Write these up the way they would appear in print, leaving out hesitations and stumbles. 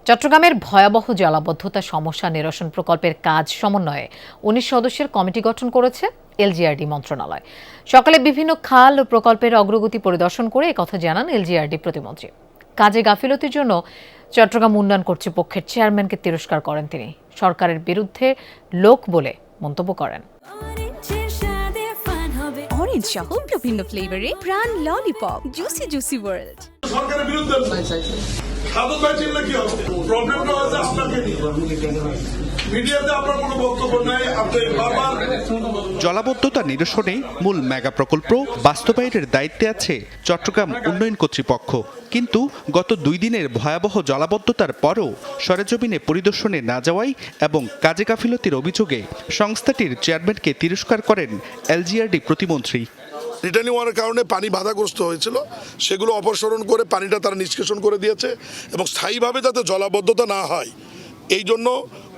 চট্টগ্রামের ভয়াবহ জলাবদ্ধতা সমস্যা নিরসন প্রকল্পের কাজ সমন্বয়ে ১৯ সদস্যের কমিটি গঠন করেছে এলজিআরডি মন্ত্রণালয়। সকালে বিভিন্ন খাল ও প্রকল্পের অগ্রগতি পরিদর্শন করে একথা জানান এলজিআরডি প্রতিমন্ত্রী। কাজে গাফিলতির জন্য চট্টগ্রাম উন্নয়ন কর্তৃপক্ষের চেয়ারম্যানকে তিরস্কার করেন তিনি। সরকারের বিরুদ্ধে লোক বলে মন্তব্য করেন। অরেঞ্জ সহ বিভিন্ন ফ্লেভারে প্রাণ ললিপপ জুসি জুসি ওয়ার্ল্ড। সরকারের বিরুদ্ধে সাধন ভাই চিনলে কি হবে? প্রবলেমটা হচ্ছে আপনাকে মিডিয়াতে আপনার কোনো বক্তব্য নাই। আপনি বারবার জলাবদ্ধতা নিরসনে মূল মেগা প্রকল্প বাস্তবায়নের দায়িত্বে আছে চট্টগ্রাম উন্নয়ন কর্তৃপক্ষ। কিন্তু গত 2 দিনের ভয়াবহ জলাবদ্ধতার পরও সরেজমিনে পরিদর্শনে না যাওয়ায় এবং কাজে গাফিলতির অভিযোগে সংস্থাটির চেয়ারম্যানকে তিরস্কার করেন এলজিআরডি প্রতিমন্ত্রী। রিটার্নিং ওয়ারের কারণে পানি বাধাগ্রস্ত হয়েছিল, সেগুলো অপসারণ করে পানিটা তারা নিষ্কাশন করে দিয়েছে এবং স্থায়ীভাবে যাতে জলাবদ্ধতা না হয় এই জন্য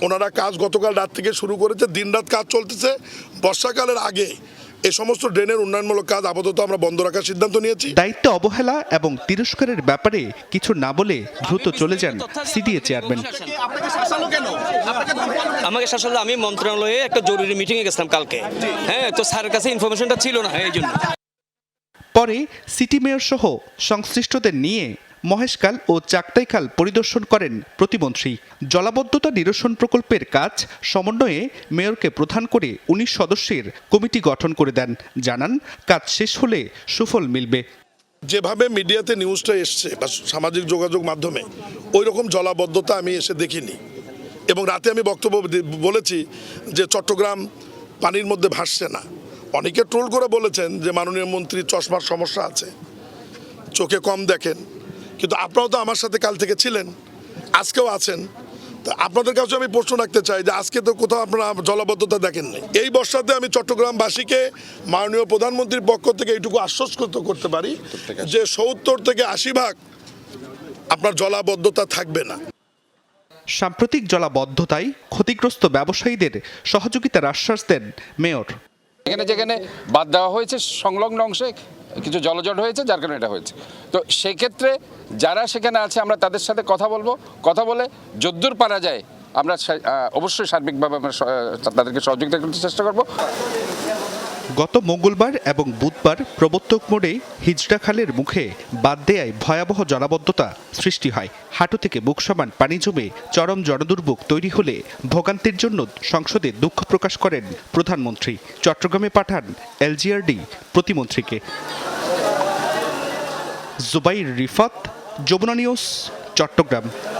ওনারা কাজ গতকাল রাত থেকে শুরু করেছে। দিনরাত কাজ চলতেছে। বর্ষাকালের আগে এই সমস্ত ড্রেনের উন্নয়নমূলক কাজ আপাতত আমরা বন্ধ রাখার সিদ্ধান্ত নিয়েছি। দায়িত্ব অবহেলা এবং তিরস্কারের ব্যাপারে কিছু না বলে দ্রুত চলে যান সিডিএ চেয়ারম্যান। আমাকে শাসালো, আমি মন্ত্রণালয়ে একটা জরুরি মিটিংয়ে গেছিলাম কালকে। তো স্যারের কাছে ইনফরমেশনটা ছিল না, এই জন্য। পরে সিটি মেয়র সহ সংশ্লিষ্টদের নিয়ে মহেশখাল ও চাকতাইখাল পরিদর্শন করেন প্রতিমন্ত্রী। জলাবদ্ধতা নিরসন প্রকল্পের কাজ সমন্বয়ে মেয়রকে প্রধান করে 19 সদস্যের কমিটি গঠন করে দেন। জানান, কাজ শেষ হলে সুফল মিলবে। যেভাবে মিডিয়াতে নিউজটা এসছে বা সামাজিক যোগাযোগ মাধ্যমে ওই রকম জলাবদ্ধতা আমি এসে দেখিনি এবং রাতে আমি বক্তব্য বলেছি যে চট্টগ্রাম পানির মধ্যে ভাসছে না। অনেকে ট্রোল করে বলেছেন যে মাননীয় মন্ত্রী চশমার সমস্যা আছে, চোখে কম দেখেন, কিন্তু আপনারাও তো আমার সাথে কাল থেকে ছিলেন, আজকেও আছেন। তা আপনাদের কাছে আমি প্রশ্ন রাখতে চাই যে আজকে তো কোথাও আপনারা জলাবদ্ধতা দেখেননি। এই বর্ষাতে আমি চট্টগ্রামবাসীকে মাননীয় প্রধানমন্ত্রীর পক্ষ থেকে এইটুকু আশ্বস্ত করতে পারি যে 70 থেকে 80% আপনার জলাবদ্ধতা থাকবে না। সাম্প্রতিক জলাবদ্ধতায় ক্ষতিগ্রস্ত ব্যবসায়ীদের সহযোগিতার আশ্বাস দেন মেয়র। যেখানে বাদ দেওয়া হয়েছে সংলগ্ন অংশে কিছু জলজট হয়েছে, যার কারণে এটা হয়েছে। তো সেক্ষেত্রে যারা সেখানে আছে আমরা তাদের সাথে কথা বলবো, কথা বলে যদ্দূর পারা যায় আমরা অবশ্যই সার্বিকভাবে আমরা তাদেরকে সহযোগিতা করতে চেষ্টা করব। গত মঙ্গলবার এবং বুধবার প্রবর্তক মোড়ে হিজড়া খালের মুখে বাদ দেয়ায় ভয়াবহ জলাবদ্ধতা সৃষ্টি হয়। হাঁটু থেকে বুক সমান পানি জমে চরম জনদুর্ভোগ তৈরি হলে ভোগান্তির জন্য সংসদে দুঃখ প্রকাশ করেন প্রধানমন্ত্রী। চট্টগ্রামে পাঠান এলজিআরডি প্রতিমন্ত্রীকে। জুবাইর রিফাত, যমুনা নিউজ, চট্টগ্রাম।